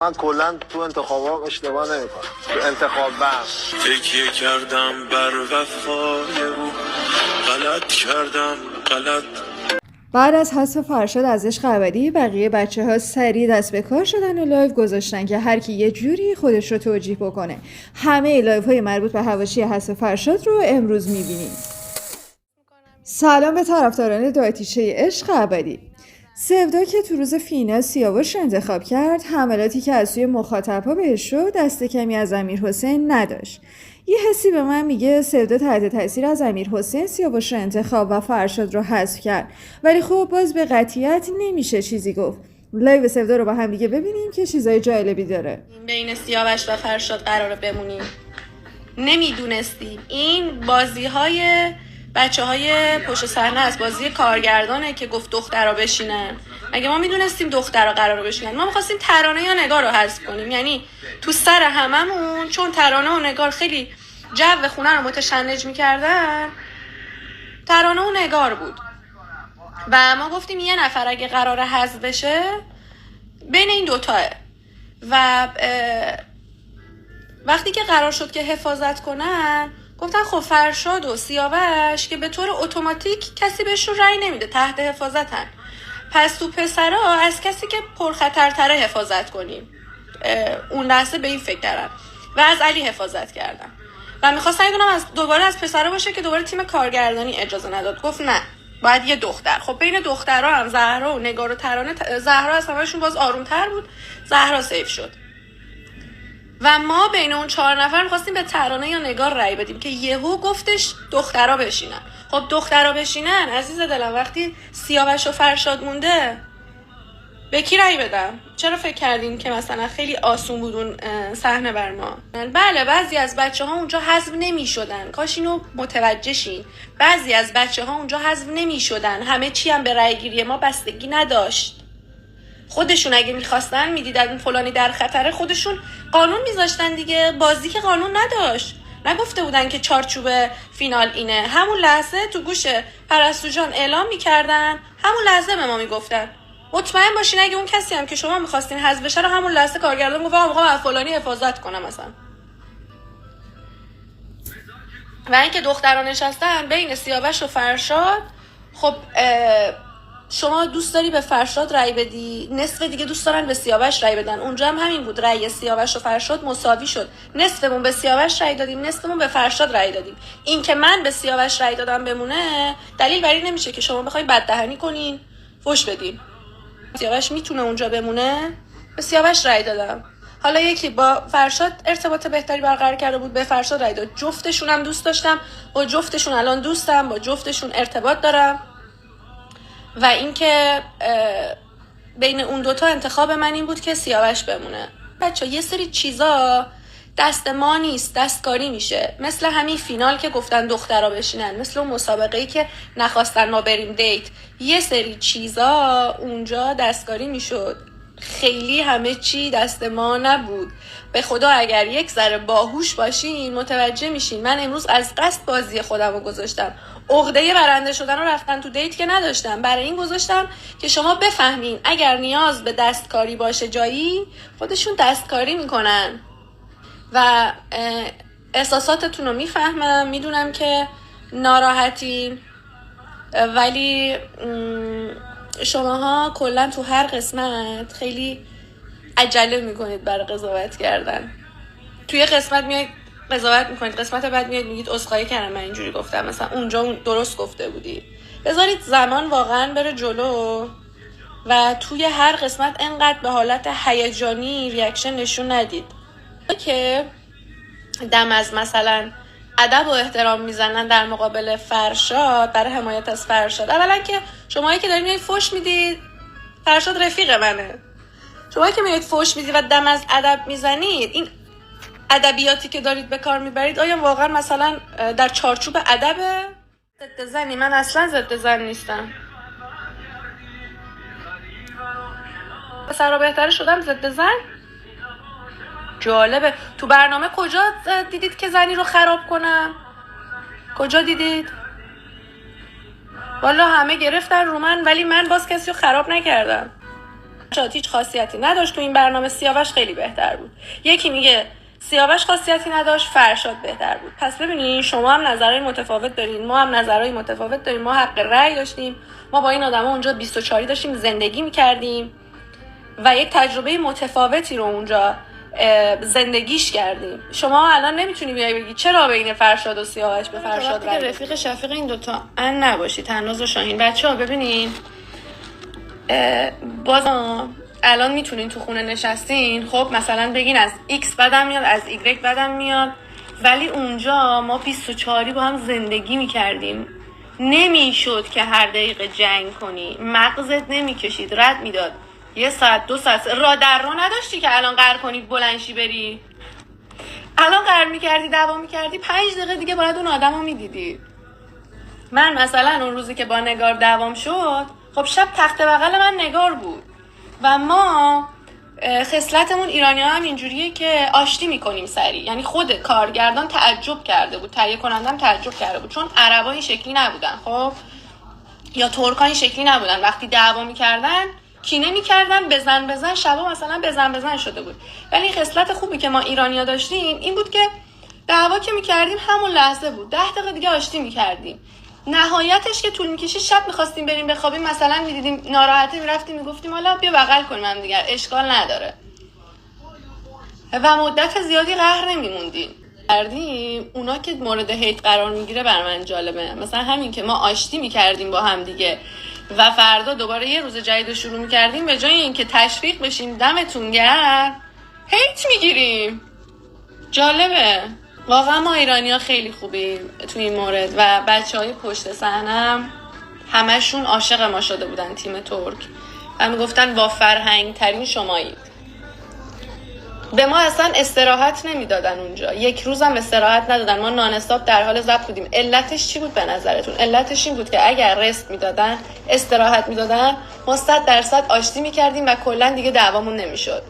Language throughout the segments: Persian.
من کلا تو انتخابام اشتباه نمیکنم. تو انتخابم تکیه کردم بر وفای او، غلط کردم غلط. بعد از حذف فرشاد از عشق ابدی، بقیه بچه‌ها سریع دست به کار شدن و لایو گذاشتن که هر کی یه جوری خودش رو توجیه بکنه. همه لایوهای مربوط به حواشی حذف فرشاد رو امروز می‌بینیم. سلام به طرفداران دایتیشه عشق ابدی. سودا که تو روز فینال سیاوش رو انتخاب کرد، حملاتی که از سوی مخاطب‌ها بهش شد دست کمی از امیرحسین نداشت. یه حسی به من میگه سودا تحت تاثیر از امیرحسین سیاوش رو انتخاب و فرشاد رو حذف کرد، ولی خب باز به قطعیت نمیشه چیزی گفت. لایو سودا رو با هم دیگه ببینیم که چیزای جالبی داره. بین سیاوش و فرشاد قراره بمونیم. نمیدونستیم این بازی‌های بچه‌های پشت صحنه از بازی کارگردانه که گفت دخترا بشینن. مگه ما میدونستیم دخترا قراره بشینن؟ ما می‌خواستیم ترانه یا نگار رو حذف کنیم. یعنی تو سر هممون چون ترانه و نگار خیلی جو خونه رو متشنج می‌کردن، ترانه و نگار بود. و ما گفتیم یه نفر اگه قراره حذف بشه بین این دوتاه. و وقتی که قرار شد که حفاظت کنن، گفتن خب فرشاد و سیاوش که به طور اتوماتیک کسی بهشون رأی نمیده، تحت حفاظتن، پس تو پسرا از کسی که پرخطرتره حفاظت کنیم. اون لحظه به این فکر کردن و از علی حفاظت کردن و میخواستن یه دونم دوباره از پسرا باشه که دوباره تیم کارگردانی اجازه نداد، گفت نه باید یه دختر. خب بین دخترها هم زهرا و نگار و ترانه، زهرا از همه‌شون باز آرومتر بود، زهرا سیف شد. و ما بین اون 4 نفر می‌خواستیم به ترانه یا نگار رأی بدیم که یهو گفتش دخترا بشینن. خب دخترا بشینن عزیز دلم، وقتی سیاوش و فرشاد مونده به کی رأی بدم؟ چرا فکر کردین که مثلا خیلی آسون بود اون صحنه بر ما؟ بله بعضی از بچه‌ها اونجا حذف نمی‌شدن، کاش اینو متوجه شین. بعضی از بچه‌ها اونجا حذف نمی‌شدن، همه چی هم به رأی گیری ما بستگی نداشت. خودشون اگه میخواستن میدیدن فلانی در خطره، خودشون قانون میذاشتن دیگه. بازی که قانون نداشت، نگفته بودن که چارچوب فینال اینه. همون لحظه تو گوش پرستو جان اعلام میکردن، همون لحظه به ما میگفتن مطمئن باشین اگه اون کسی هم که شما میخواستین حذف بشه رو همون لحظه کارگردان گفت میخوام از فلانی حفاظت کنم مثلا. و اینکه دختران نشستن بین سیاوش و فرشاد، خب شما دوست داری به فرشاد رأی بدی، نصف دیگه دوست دارن به سیاوش رأی بدن. اونجا هم همین بود، رأی سیاوش و فرشاد مساوی شد، نصفمون به سیاوش رأی دادیم، نصفمون به فرشاد رأی دادیم. این که من به سیاوش رأی دادم بمونه دلیل بر این نمیشه که شما بخواید بددهنی کنین، فوش بدین. سیاوش میتونه اونجا بمونه، به سیاوش رأی دادم. حالا یکی با فرشاد ارتباط بهتری برقرار کرده بود، به فرشاد رأی داد. جفتشون هم دوست داشتم، با جفتشون الان دوستم، با جفتشون ارتباط دارم. و اینکه بین اون دوتا انتخاب من این بود که سیاوش بمونه. بچه یه سری چیزا دست ما نیست، دستکاری میشه. مثل همین فینال که گفتن دخترها بشینن، مثل اون مسابقه‌ای که نخواستن ما بریم دیت، یه سری چیزا اونجا دستکاری میشد. خیلی همه چی دست ما نبود. به خدا اگر یک ذره باهوش باشین متوجه میشین. من امروز از قصد بازی خودم رو گذاشتم، عقده برنده شدن رو رفتن تو دیت که نداشتم، برای این گذاشتم که شما بفهمین اگر نیاز به دستکاری باشه جایی، خودشون دستکاری میکنن. و احساساتتون رو میفهمم، میدونم که ناراحتین، ولی شماها کلا تو هر قسمت خیلی عجله میکنید برای قضاوت کردن. توی قسمت میایید قضاوت میکنید، قسمت بعد میاد میگید عذرخواهی کردم من اینجوری گفتم، مثلا اونجا درست گفته بودی. بذارید زمان واقعا بره جلو و توی هر قسمت انقدر به حالت هیجانی ریاکشن نشون ندید که دم از مثلا ادب و احترام میزنن در مقابل فرشاد، برای حمایت از فرشاد. اولا که شمایی که دارید میایید فوش میدید، فرشاد رفیق منه، شمایی که میایید فوش میدید و دم از ادب میزنید، این ادبیاتی که دارید به کار میبرید آیا واقعا مثلا در چارچوب ادبه؟ ضد زنی؟ من اصلا ضد زن نیستم. سرا بهتره شدم ضد زن؟ جالبه. تو برنامه کجا دیدید که زنی رو خراب کنم؟ کجا دیدید؟ والا همه گرفتن رو من، ولی من باز کسی رو خراب نکردم. فرشاد هیچ خاصیتی نداشت تو این برنامه، سیاوش خیلی بهتر بود. یکی میگه سیاوش خاصیتی نداشت، فرشاد بهتر بود. پس ببینین شما هم نظرهای متفاوت دارین، ما هم نظرهای متفاوت داریم، ما حق رأی داشتیم، ما با این آدما اونجا 24 داشتیم زندگی میکردیم و یک تجربه متفاوتی رو اونجا زندگیش کردیم. شما الان نمیتونی بیای بگی چرا بین فرشاد و سیاوش به فرشاد رأی رفیق شفیق این دوتا ان نباشی، تناز و شاهین. بچه‌ها ببینین باز الان میتونین تو خونه نشستین، خب مثلا بگین از X بدم میاد، از Y بدم میاد، ولی اونجا ما 24 با هم زندگی میکردیم. نمیشد که هر دقیقه جنگ کنی، مغزت نمیکشید، رد میداد. 1 ساعت 2 ساعت را در رو نداشتی که الان قرار کنی بلنشی بری. الان قرار میکردی دعوا میکردی 5 دقیقه دیگه باید اون آدم رو میدیدی. من مثلا اون روزی که با نگار دعوام شد، خب شب تخت بغل من نگار بود و ما خصلتمون ایرانی ها هم اینجوریه که آشتی میکنیم سریع. یعنی خود کارگردان تعجب کرده بود، تهیه کنندم تعجب کرده بود، چون عربا این شکلی نبودن، خب یا ترکا این شکلی نبودن. وقتی دعوا میکردن کینه میکردن، بزن شبا مثلا بزن شده بود. ولی خصلت خوبی که ما ایرانیا داشتیم این بود که دعوا که میکردیم همون لحظه بود، 10 دقیقه دیگه آشتی میکردیم. نهایتش که طول میکشید شب میخواستیم بریم بخوابیم، مثلا میدیدیم ناراحته میرفتیم میگفتیم حالا بیا بغل کنیم هم دیگر، اشکال نداره و مدت زیادی قهر نمیموندیم. اونا که مورد هیت قرار میگیره بر من جالبه. مثلا همین که ما آشتی میکردیم با هم دیگه و فردا دوباره یه روز جدید رو شروع میکردیم، به جای اینکه تشویق بشیم دمتون گرم هیت میگیریم. جالبه واقعا. ما ایرانی ها خیلی خوبیم تو این مورد و بچه های پشت صحنم همشون عاشق ما شده بودن، تیم ترک، و میگفتن با فرهنگ ترین شمایید. به ما اصلا استراحت نمیدادن اونجا، 1 روزم استراحت ندادن. ما نان استاپ در حال ضبط بودیم. علتش چی بود به نظرتون؟ علتش این بود که اگر رست میدادن، استراحت میدادن، ما 100% آشتی میکردیم و کلا دیگه دعوامون نمیشد.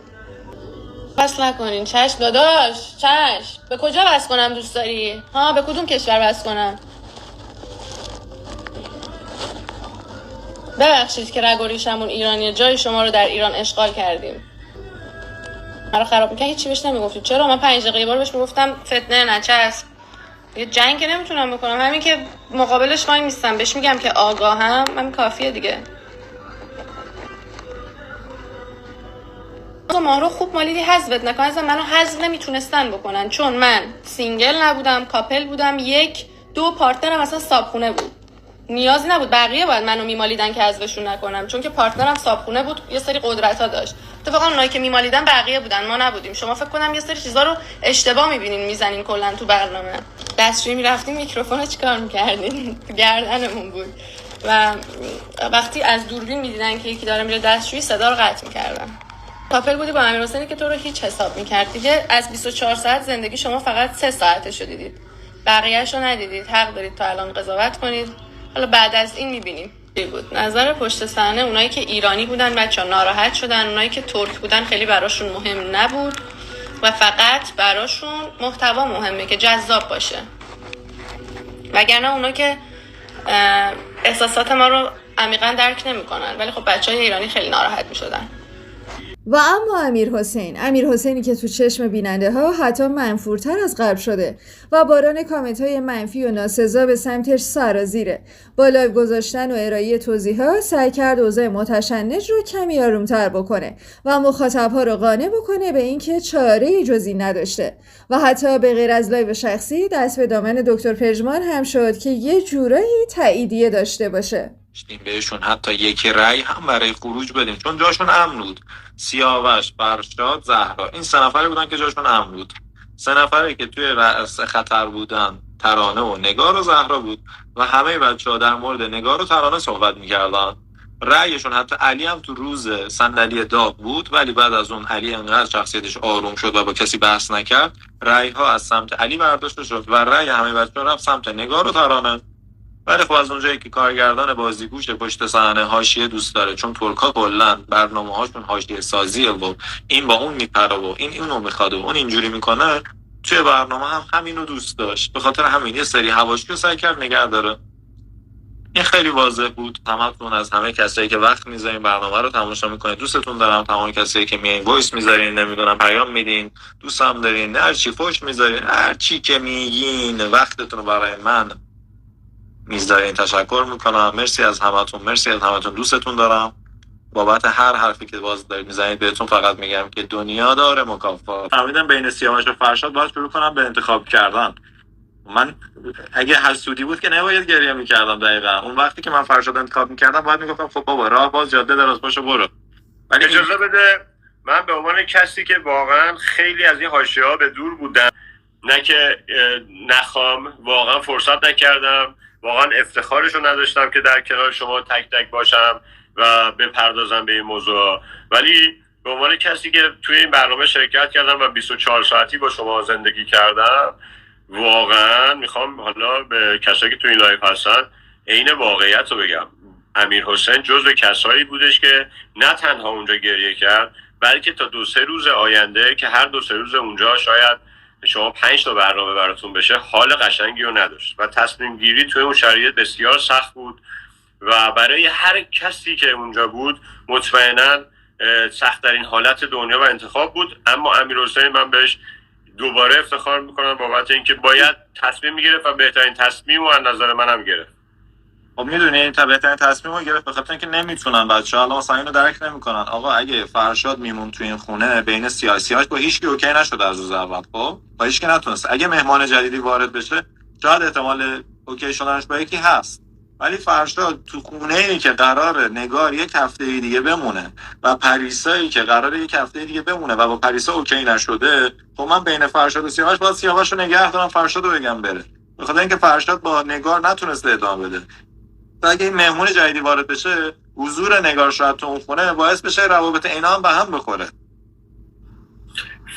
بس نکنین. چشم داداش، چشم. به کجا بس کنم دوست داری؟ ها، به کدوم کشور بس کنم؟ ببخشید که رگ و ریشمون ایرانیه، جای شما رو در ایران اشغال کردیم. مرا خراب میکنه، هیچی بهش نمیگفتید. چرا؟ من 5 دقیقه بار بهش میگفتم فتنه نچسب. یه جنگ که نمیتونم بکنم، همین که مقابلش وای میستم بهش میگم که آگاهم، من کافیه دیگه. ما رو خوب مالیدی حذفت نکن. اصلا منو حذف نمیتونستن بکنن چون من سینگل نبودم، کاپل بودم، 1-2 پارتنرم اصلا صابخونه بود. نیازی نبود بقیه باید منو میمالیدن که حذفشون نکنم، چون که پارتنرم صابخونه بود، یه سری قدرت‌ها داشت. اتفاقا اونایی که میمالیدن بقیه بودن، ما نبودیم. شما فکر کنم یه سری چیزا رو اشتباه میبینین میزنین کلا تو برنامه. دستشویی میرفتیم میکروفون چیکار میکردین؟ گردنمون بود و وقتی از دوربین میدیدن که یکی داره میره دستشویی صدا رو قطع میکردن. کاپل بودی با امیرحسینی که تو رو هیچ حساب میکرد دیگه. از 24 ساعت زندگی شما فقط 3 ساعتشو دیدید، بقیه‌اشو ندیدید. حق دارید تا الان قضاوت کنید. حالا بعد از این میبینیم چی بود. نظر پشت صحنه اونایی که ایرانی بودن بچه‌ها ناراحت شدن، اونایی که ترک بودن خیلی براشون مهم نبود و فقط براشون محتوا مهمه که جذاب باشه، وگرنه اونا که احساسات ما رو عمیقا درک نمیکنن. ولی خب بچهای ایرانی خیلی ناراحت میشدن. و اما امیرحسینی که تو چشم بیننده ها حتی منفورتر از قبل شده و باران کامنت های منفی و ناسزا به سمتش سرازیره. با لایو گذاشتن و ارائه توضیحات سعی کرد اوضاع متشنج رو کمی آرومتر بکنه و مخاطب ها رو قانع بکنه به اینکه چاره‌ای جزی نداشته و حتی به غیر از لایو شخصی دست به دامن دکتر پژمان هم شد که یه جورایی تاییدیه داشته باشه. بهشون حتی 1 رأی هم برای خروج بدیم چون جاشون امن بود. سیاوش، فرشاد، زهرا، این 3 نفری بودن که جاشون امن بود. 3 نفری که توی رأس خطر بودن ترانه و نگار و زهرا بود و همه بچه‌ها در مورد نگار و ترانه صحبت می‌کردن. رأیشون حتی علی هم تو روز صندلی داغ بود، ولی بعد از اون علی انقدر شخصیتش آروم شد و با کسی بحث نکرد، رأی‌ها از سمت علی برداشته شد و رأی همه بچه‌ها رفت سمت نگار و ترانه. ولی خب از اونجایی که کارگردان بازیگوش پشت صحنه حاشیه دوست داره، چون ترکا کلا برنامه‌هاشون حاشیه سازیه و این با اون میپره و این اونو میخواد و اون اینجوری میکنه، توی برنامه هم همینو دوست داشت. به خاطر همین یه سری حواشی رو سعی کرد نگه داره. این خیلی واضح بود. همتون از همه کسایی که وقت میذارین برنامه رو تماشا میکنین دوستتون دارم. تمام کسایی که میایین وایس میذارین، نمیدونم پیام میدین، دوستم دارین، هر چی فوش میذارین، هر چی که میگین، وقتتون رو برای من میذارین، تشکر میکنم. مرسی از همتون، مرسی از همتون، دوستتون دارم. بابت هر حرفی که باز دارید میزنید بهتون فقط میگم که دنیا داره مکافات. فهمیدم بین سیاوش و فرشاد باید شروع کنم به انتخاب کردن. من اگه حسودی بود که نباید گریه میکردم. دقیقا اون وقتی که من فرشاد انتخاب میکردم باید میگفتم خب بابا راه باز، جاده دراز، باشه برو. ولی اجازه بده من به عنوان کسی که واقعا خیلی از این حاشیه‌ها به دور بودم، نه که نخوام، واقعا فرصت نکردم، واقعا افتخارشو نداشتم که در کنار شما تک تک باشم و بپردازم به این موضوع، ولی به عنوان کسی که توی این برنامه شرکت کردم و 24 ساعتی با شما زندگی کردم، واقعا میخوام حالا به کسایی که توی این لایف هستن عین واقعیت رو بگم. امیر حسین جزو کسایی بودش که نه تنها اونجا گریه کرد، بلکه تا 2-3 روز آینده که هر 2-3 روز اونجا شاید شما 5 تا برنامه براتون بشه، حال قشنگی رو نداشت و تصمیم گیری توی اون شرایط بسیار سخت بود و برای هر کسی که اونجا بود مطمئنا سخت‌ترین حالت دنیا و انتخاب بود. اما امیر حسین من بهش دوباره افتخار میکنم بابت اینکه باید تصمیم میگرفت و بهترین تصمیم رو از نظر منم گرفت. خب میدونی این بهترین تصمیم رو گرفت، به خاطر اینکه نمیتونن بچه‌ها الان مثلا اینو درک نمیکنن. آقا اگه فرشاد میمون تو این خونه بین سیاسیاش با هیچ کی اوکی نشد از روز اول، خب با هیچ کی نتونست. اگه مهمان جدیدی وارد بشه شاید احتمال اوکی شدنش با یکی هست، ولی فرشاد تو خونه‌ای که قراره نگار یک هفته دیگه بمونه و پریسایی که قراره یک هفته دیگه بمونه و با پریسا اوکی نشده، خب من بین فرشاد و سیاوش باید سیاوش رو نگه دارم، فرشاد رو بگم بره، به خاطر اینکه فرشاد با نگار نتونسته ادامه بده. و اگه این مهمون جدیدی وارد بشه، حضور نگار شاید تو اون خونه باعث بشه روابط اینا هم به هم بخوره.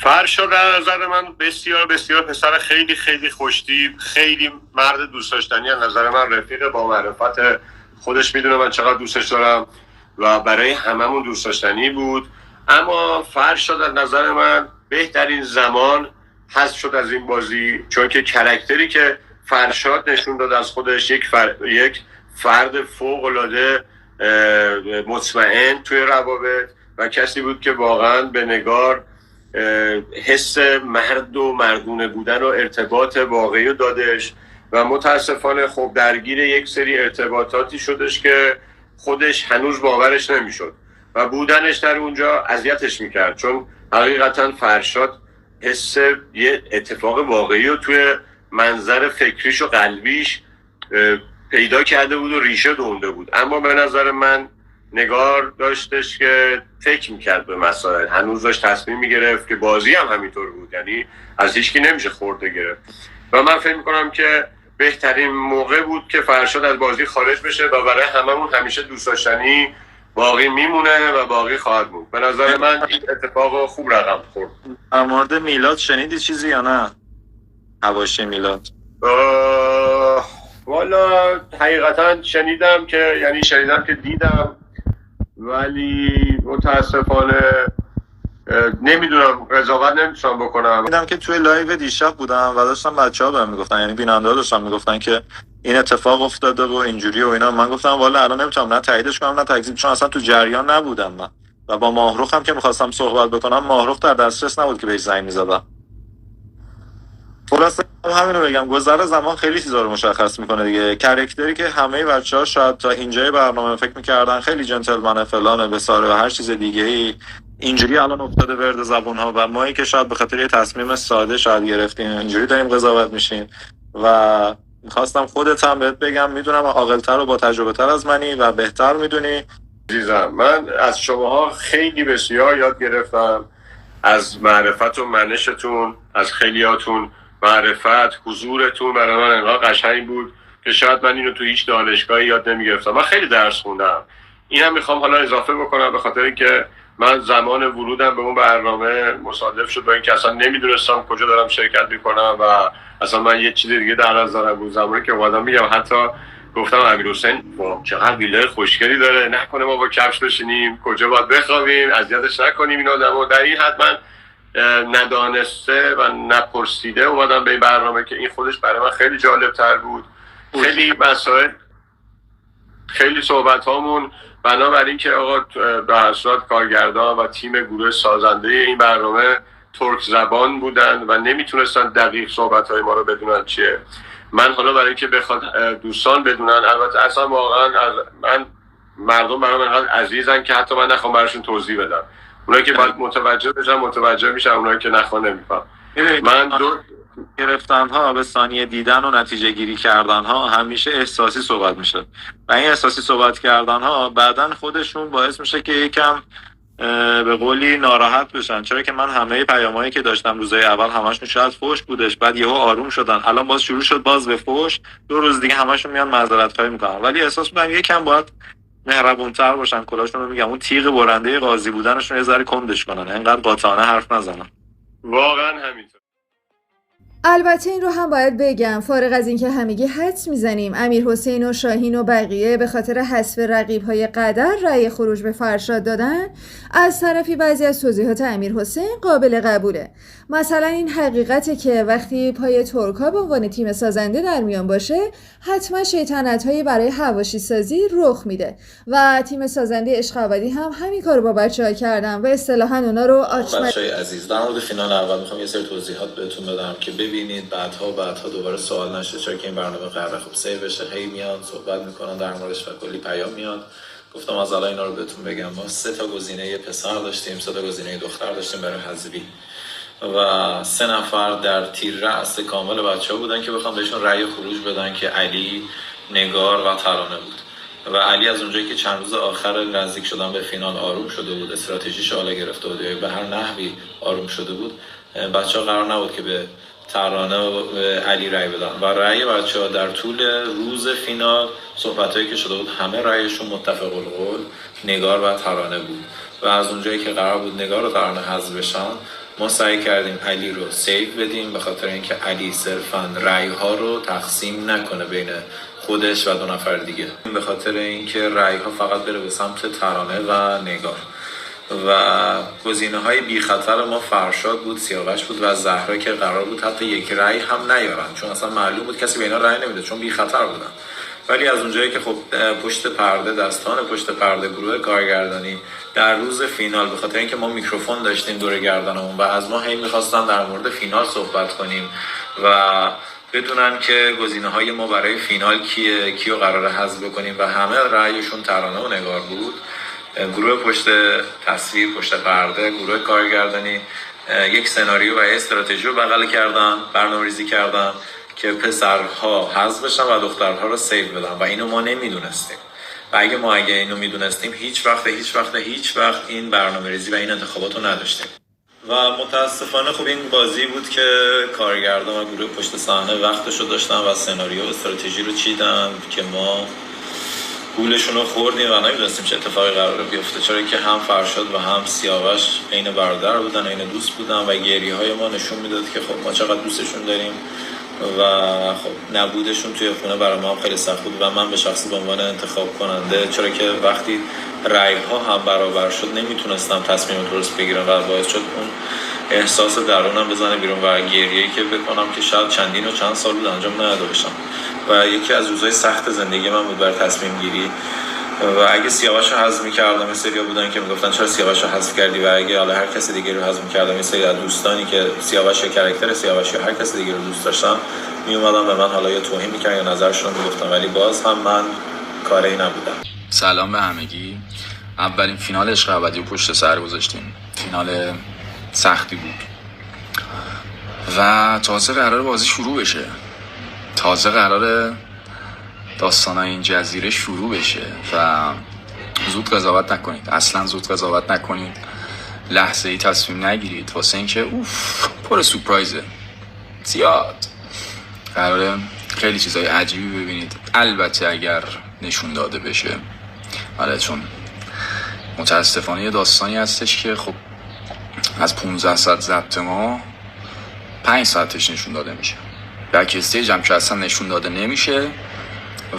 فرشاد در نظر من بسیار بسیار پسر خیلی خیلی خوشتیپ، خیلی مرد دوست داشتنی از نظر من، رفیق با معرفت، خودش میدونه من چقدر دوستش دارم و برای هممون دوست داشتنی بود. اما فرشاد از نظر من بهترین زمان حذف شد از این بازی، چون که کاراکتری که فرشاد نشون داد از خودش یک فرد فوق‌العاده مطمئن توی روابط و کسی بود که واقعا به نگار حس مرد و مردونه بودن و ارتباط واقعی رو دادش و متاسفانه خب درگیر یک سری ارتباطاتی شدش که خودش هنوز باورش نمیشد و بودنش در اونجا اذیتش میکرد، چون حقیقتا فرشاد حس یه اتفاق واقعی رو توی منظر فکریش و قلبیش پیدا کرده بود و ریشه دونده بود. اما به نظر من نگار داشتش که فکر میکرد به مسائل، هنوز داشت تصمیم میگرفت که بازی هم همینطور بود، یعنی از هیچکی نمیشه خورده گرفت و من فکر میکنم که بهترین موقع بود که فرشاد از بازی خارج بشه و برای هممون همیشه دوست داشتنی باقی میمونه و باقی خواهد بود. به نظر من این اتفاق خوب رقم خورد. در مورد میلاد شنیدی چیزی یا نه؟ حواشی میلاد والا حقیقتا شنیدم که دیدم، ولی متاسفانه نمیدونم، قضاوت نمیتونم بکنم. دیدم که توی لایو دیشب بودم و داشتم بچه‌ها بهم میگفتن، یعنی بیننده‌ها داشتن میگفتن که این اتفاق افتاده و اینجوری و اینا. من گفتم والا الان نمیتونم نه تاییدش کنم نه تکذیب، چون اصلا تو جریان نبودم من و با ماهرخ هم که میخواستم صحبت بکنم ماهرخ در دسترس نبود که بهش زنگ میزدم. خلاصه همین رو بگم، گذر زمان خیلی چیزا رو مشخص میکنه دیگه. کاراکتری که همه بچه‌ها شاید تا اینجای برنامه فکر میکردن خیلی جنتلمنه فلانه بساره و هر چیز دیگه‌ای، اینجوری الان افتاده ورد زبون‌ها و مایی که شاید به خاطر یه تصمیم ساده شاید گرفتیم اینجوری داریم قضاوت میشیم. و میخواستم خودت هم بهت بگم، میدونم عاقل‌تر و با تجربه‌تر از منی و بهتر میدونی. عزیزم من از شماها خیلی بسیار یاد گرفتم، از معرفت و منشتون، از خیلیاتون. معرفت، حضورتون برای من انقدر قشنگ بود که شاید من اینو تو هیچ دانشگاهی یاد نمیگرفتم. من خیلی درس خوندم، اینم میخوام حالا اضافه بکنم، به خاطر اینکه من زمان ورودم به اون برنامه مصادف شد با اینکه اصلا نمیدونستم کجا دارم شرکت میکنم و اصلا من یه چیز دیگه در نظرم بود. زمانی که اومدم میگم حتی گفتم امیر حسین چقدر ویلای خوشگلی داره، نکنه ما با کفش بشینیم، کجا باید بخوابیم، اذیتش نکنیم این آدمو. در این حد من ندانسته و نپرسیده اومدم به این برنامه که این خودش برای من خیلی جالب تر بود. خیلی مسائل خیلی صحبت هامون بنابر این که آقا به هر صورت کارگردان و تیم گروه سازنده این برنامه ترک زبان بودن و نمیتونستن دقیق صحبت های ما رو بدونن چیه. من حالا برای اینکه بخواد دوستان بدونن، البته اصلا واقعا من مردم برام انقدر عزیزن که حتی من نخوام براشون توضیح بدم. اونایی که باید متوجه بشن متوجه میشن، اونایی که نخوام نمیفهم. من گرفتن ها به ثانیه دیدن و نتیجه گیری کردن ها همیشه احساسی صحبت میشه و این احساسی صحبت کردن ها بعدن خودشون باعث میشه که یکم به قولی ناراحت بشن. چرا که من همه پیامایی که داشتم روزای اول همشون شاید فحش بودش، بعد یهو آروم شدن، الان باز شروع شد باز به فحش، 2 روز دیگه همشون میان معذرت خواهی میکنن، ولی احساس میکنم یکم باید مهربونتر باشن. کلاشون رو میگم اون تیغ برنده قاضی بودنشون یه ذره کندش کنن، اینقدر قاطعانه حرف نزنن. واقعا همینطور. البته این رو هم باید بگم، فارغ از اینکه همگی حدس میزنیم امیرحسین و شاهین و بقیه به خاطر حذف رقیب‌های قدر رأی خروج به فرشاد دادن، از طرفی بعضی از توضیحات امیرحسین قابل قبوله. مثلا این حقیقته که وقتی پای ترک‌ها به عنوان تیم سازنده در میان باشه، حتما شیطنت‌هایی برای حواشی سازی رخ میده و تیم سازنده عشق ابدی هم همین کارو با بچه‌ها کردن و اصطلاحاً اونا رو بچه‌های عزیز، در مورد فینال اول میخوام یه سری توضیحات بهتون بدم که ببینید بعدها دوباره سوال نشه، چرا که این برنامه قراره خوب سیو بشه. هی میان صحبت میکنن در موردش و کلی پیام میاد. گفتم از الان اینا رو بهتون بگم. ما 3 تا گزینه پسر داشتیم، 3 تا گزینه دختر داشتیم برای حذفی و 3 نفر در تیر رأس کامل بچه‌ها بودن که بخوام بهشون رأی خروج بدن که علی، نگار و ترانه بود. و علی از اونجایی که چند روز آخر نزدیک شدن به فینال آروم شده بود، استراتژیش حالا گرفته بود یا به هر نحوی آروم شده بود، بچه‌ها قرار نبود که به ترانه و علی رأی بدن و رأی بچه‌ها در طول روز فینال صحبتایی که شده بود همه رأیشون متفق القول نگار و ترانه بود و از اونجایی که قرار بود نگار و ترانه حذف بشن، ما سعی کردیم علی رو سیو بدیم به خاطر اینکه علی صرفاً رأی ها رو تقسیم نکنه بین خودش و 2 نفر دیگه، به خاطر اینکه رأی ها فقط بره به سمت ترانه و نگار. و گزینه های بی خطر ما فرشاد بود، سیاوش بود و زهرا که قرار بود حتی یک رأی هم نیارن، چون اصلا معلوم بود کسی به اینا رأی نمیده چون بی خطر بودن. ولی از اونجایی که خب پشت پرده دستان پشت پرده گروه کارگردانی در روز فینال به خاطر اینکه ما میکروفون داشتیم دور گردنمون و از ما هی میخواستن در مورد فینال صحبت کنیم و بدونن که گزینه‌های ما برای فینال کیو قراره حذف کنیم و همه رأیشون ترانه و نگار بود. گروه پشت تصویر، پشت پرده، گروه کارگردانی یک سناریو و استراتژی رو بغل کردن، برنامه‌ریزی کردن که پسرها حذف بشن و دخترها رو سیو بدن و اینو ما نمیدونستیم و اگه اینو میدونستیم هیچ وقت این برنامه‌ریزی و این انتخابات رو نداشتیم. و متاسفانه خب این بازی بود که کارگردان و گروه پشت صحنه وقتش رو داشتن و سناریو و استراتژی رو چیدن که ما گولشون رو خوردیم و نمیدونستیم چه اتفاقی قراره بیفته، چرا که هم فرشاد و هم سیاوش عین برادر بودن، عین دوست بودن و گریه های ما نشون میداد که خب ما چقدر دوستشون داریم و خب نبودشون توی خونه برای ما هم خیلی سخت بود و من به شخصی به عنوان انتخاب کننده، چرا که وقتی رأی ها هم برابر شد نمیتونستم تصمیم درست بگیرم و باعث شد اون احساس درونم بزنه بیرون و گریه‌ای که بکنم که شاید چند سال بود انجام نداده باشم و یکی از روزهای سخت زندگی من بود برای تصمیم گیری. و اگه سیاوش رو حذف می‌کردم، سریا بودن که میگفتن چرا سیاوش رو حذف کردی و اگه حالا هر کسی دیگه رو حذف می‌کردم، این سری از دوستانی که سیاوش یا کاراکتر سیاوش یا هر کسی دیگه رو دوست داشتن میومدن به من حالا یا توهین می‌کردن یا نظرشون رو میگفتن، ولی باز هم من کاری نبودم. سلام به همگی. اولین فینال عشق ابدی رو پشت سر گذاشتیم. فینال سختی بود و تازه قرار بازی شروع بشه، تازه قرار داستانای این جزیره شروع بشه و زود قضاوت نکنید، اصلا زود قضاوت نکنید، لحظه ای تصمیم نگیرید واسه اینکه پر سورپرایزه، زیاد قراره خیلی چیزای عجیبی ببینید. البته اگر نشون داده بشه، آره، چون متاسفانه یه داستانی هستش که خب از 15 ساعت ضبط ما 5 ساعتش نشون داده میشه، بک استیج هم که اصلا نشون داده نمیشه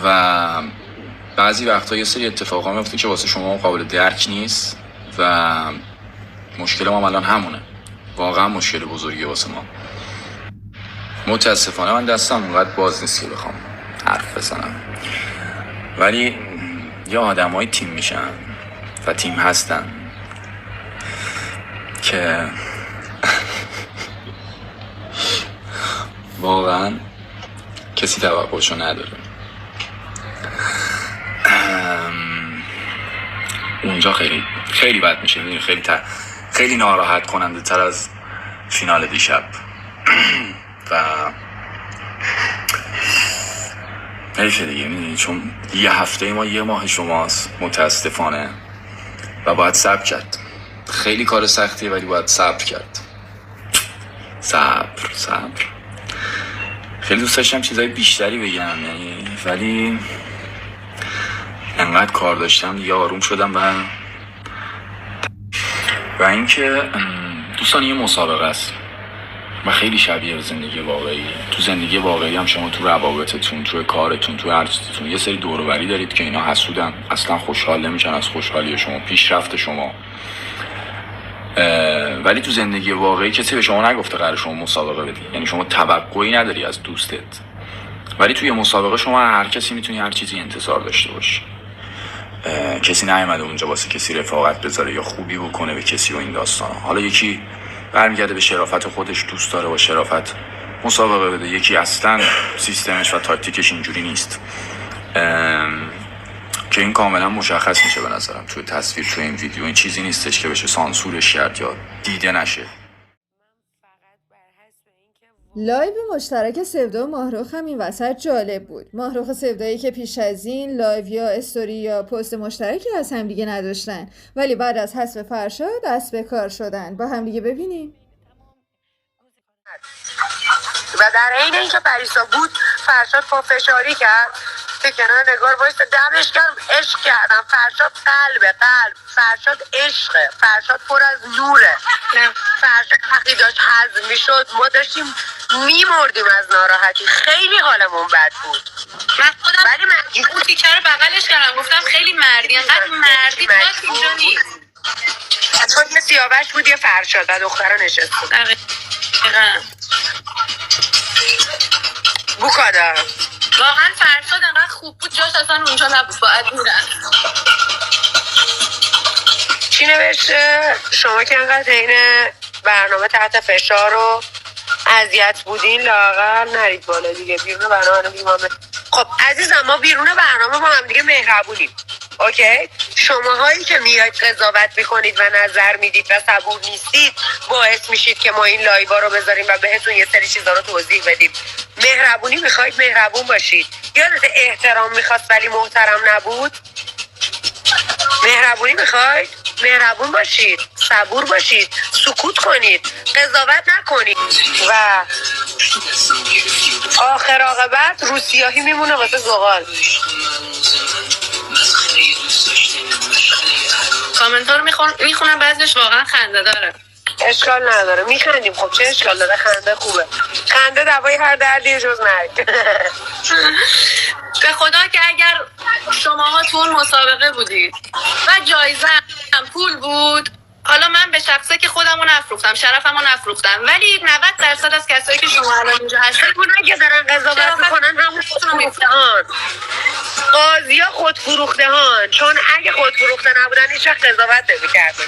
و بعضی وقتا یه سری اتفاقا میفته که واسه شما قابل درک نیست و مشکل ما الان همونه، واقعا مشکل بزرگی واسه ما. متاسفانه من دستم اونقدر باز نیست که بخوام حرف بزنم، ولی یه آدمای تیم میشن و تیم هستن که واقعا کسی توقعشو نداره. اونجا خیلی بد میشه، خیلی ناراحت کننده تر از فینال دیشب. و حیفه دیگه، میدونی، چون یه هفته ما یه ماه شماست متاسفانه و باید صبر کرد. خیلی کار سختیه ولی باید صبر کرد. صبر. خیلی دوست داشتم چیزای بیشتری بگم یعنی، ولی انقدر کار داشتم دیگه آروم شدم. و اینکه دوستان یه مسابقه است و خیلی شبیه به زندگی واقعی. تو زندگی واقعی هم شما تو روابطتون، تو کارتون، تو هر چیزتون یه سری دور و بری دارید که اینا حسودن، اصلا خوشحال نمیشن از خوشحالی شما، پیشرفت شما. ولی تو زندگی واقعی کسی به شما نگفته قرار شما مسابقه بدی، یعنی شما توقعی نداری از دوستت، ولی توی مسابقه شما هر کسی میتونی هر چیزی انتظار داشته باشی. کسی نیومده اونجا واسه کسی رفاقت بذاره یا خوبی بکنه به کسی و این داستانا. حالا یکی برمیگرده به شرافت خودش، دوست داره با شرافت مسابقه بده، یکی اصلا سیستمش و تاکتیکش اینجوری نیست که این کاملا مشخص میشه به نظرم توی تصویر، توی این ویدیو. این چیزی نیستش که بشه سانسورش کرد یا دیده نشه. لایو مشترک سودا و ماهرخ هم این وسط جالب بود. ماهرخ و سودایی که پیش از این لایو یا استوری یا پست مشترکی از هم دیگه نداشتن، ولی بعد از حذف فرشاد دست به کار شدن. با هم دیگه ببینیم. و در عین اینکه پریسا بود، فرشاد پافشاری کرد که کنار نگار وایسته، دمش کردم، عشق کردم. فرشاد قلب، فرشاد عشقه، فرشاد پر از نوره. فرشاد وقتی داشت هضم میشد ما داشتیم میمردیم از ناراحتی، خیلی حالمون بد بود. من خودم ولی من اون تیکه رو بغلش کردم، گفتم خیلی مردی، انقدر مردی باز اینجا نیست. چون یه سیاوش بود یه فرشاد و دخترها نشست بود. دقیقا بوکادا واقعا فرشاد انقدر خوب بود، جاش اصلا اونجا نبود، باید میرن. چی نوشته؟ شما که انقدر این برنامه تحت فشار و اذیت بودین لااقل نرید بالا دیگه، بیرون برنامه بیمامه. خب عزیزم، ما بیرون برنامه ما هم دیگه مهربونیم، اوکی؟ شماهایی که میاید قضاوت میکنید و نظر میدید و صبور نیستید باعث میشید که ما این لایوا رو بذاریم و بهتون یه سری چیزا رو توضیح بدیم. مهربونی میخواید مهربون باشید. یادت احترام میخواست ولی محترم نبود؟ مهربونی میخواید مهربون باشید، صبور باشید، سکوت کنید، قضاوت نکنید و آخر عاقبت روسیاهی میمونه واسه زغال. کامنت ها رو میخونم، بعضیش واقعا خنده داره. اشکال نداره، میخندیم. خب چه اشکال داره؟ خنده خوبه، خنده دوای هر دردی جز مرگ. به خدا که اگر شماها تو اون مسابقه بودید و جایزه هم پول بود، حالا من به شخصه که خودمو نفروختم، شرفمو نفروختم، ولی 90% از کسایی که شما الان اینجا هستید اونایی که دارن قضاوت میکنن همون خودفروختهان، قاضیا خودفروختهان. چون اگه خودفروخته نبودن هیچ وقت قضاوت نمی‌کردن.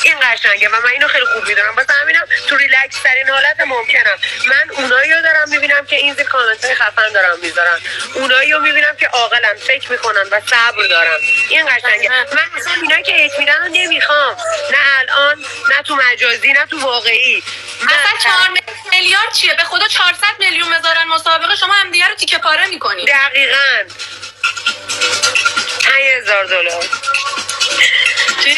این قشنگه و من اینو خیلی خوب میدونم، واسه همینم تو ریلکس ترین حالت ممکنم. من اونایی رو دارم میبینم که این زیر کامنت های خفن دارم میذارن، اونایی رو میبینم که عاقلن، فکر میکنن و صبر دارن. این قشنگه. من مثلا اینایی که هیچ میدن رو نمیخوام، نه الان، نه تو مجازی، نه تو واقعی. مثلا 4 میلیارد چیه؟ به خدا 400 میلیون بذارن مسابقه، شما هم دیگه رو تیکه پاره میکنید. دقیقاً. $5,000 چی؟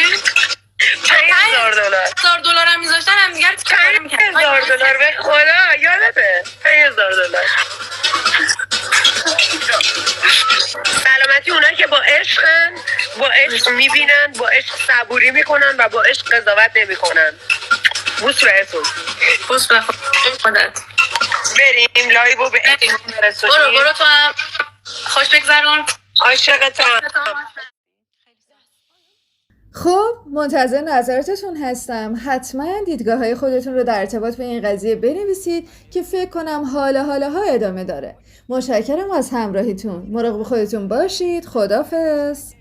$5,000 هم میذاشتن هم دیگه رو تیکه پاره میکنن. $5,000 به خدا یادته؟ $5,000. سلامتی اونایی که با عشقن، با عشق میبینن، با عشق صبوری میکنن و با عشق قضاوت نمیکنن. بوس بهتون. بوس به خودت. بریم لایو به برو تو هم خوش بگذرون. عاشقتم. خب منتظر نظراتتون هستم. حتما دیدگاه های خودتون رو در ارتباط به این قضیه بنویسید که فکر کنم حالا ادامه داره. متشکرم از همراهیتون. مراقب خودتون باشید. خداحافظ.